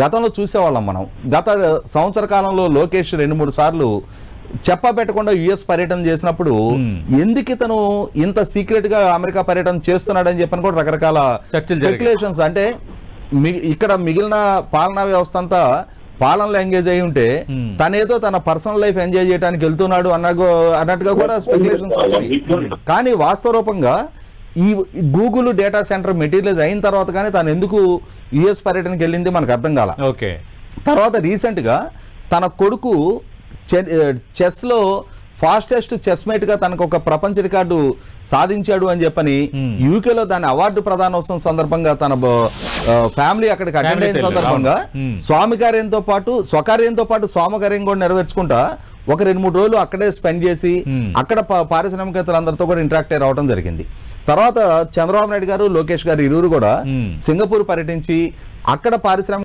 గతంలో చూసేవాళ్ళం మనం. గత సంవత్సర కాలంలో లోకేష్ 2-3 సార్లు చెప్పబెట్టకుండా యుఎస్ పర్యటన చేసినప్పుడు ఎందుకు ఇతను ఇంత సీక్రెట్ గా అమెరికా పర్యటన చేస్తున్నాడని చెప్పని కూడా రకరకాల స్పెక్యులేషన్స్. అంటే ఇక్కడ మిగిలిన పాలనా వ్యవస్థ అంతా పాలనలో ఎంగేజ్ అయి ఉంటే తనేదో తన పర్సనల్ లైఫ్ ఎంజాయ్ చేయడానికి వెళ్తున్నాడు అన్నట్టుగా కూడా స్పెక్యులేషన్స్ వచ్చినాయి. కానీ వాస్తవ రూపంగా ఈ గూగుల్ డేటా సెంటర్ మెటీరియలైజ్ అయిన తర్వాత కానీ తను ఎందుకు యుఎస్ పర్యటనకి వెళ్ళింది మనకు అర్థం కాల. తర్వాత రీసెంట్ గా తన కొడుకు చెస్ లో ఫాస్టెస్ట్ చెస్ మేట్ గా తనకు ఒక ప్రపంచ రికార్డు సాధించాడు అని చెప్పని యూకేలో దాని అవార్డు ప్రదానోత్సవం సందర్భంగా తన ఫ్యామిలీ అక్కడికి అటెండ్ అయిన సందర్భంగా స్వామికార్యంతో పాటు స్వకార్యంతో పాటు స్వామికార్యం కూడా నెరవేర్చుకుంటా ఒక 2-3 రోజులు అక్కడే స్పెండ్ చేసి అక్కడ పారిశ్రామికవేత్తలందరితో కూడా ఇంటరాక్ట్ అయి రావడం జరిగింది. తర్వాత చంద్రబాబు నాయుడు గారు లోకేష్ గారు ఇరువురు కూడా సింగపూర్ పర్యటించి అక్కడ పారిశ్రామిక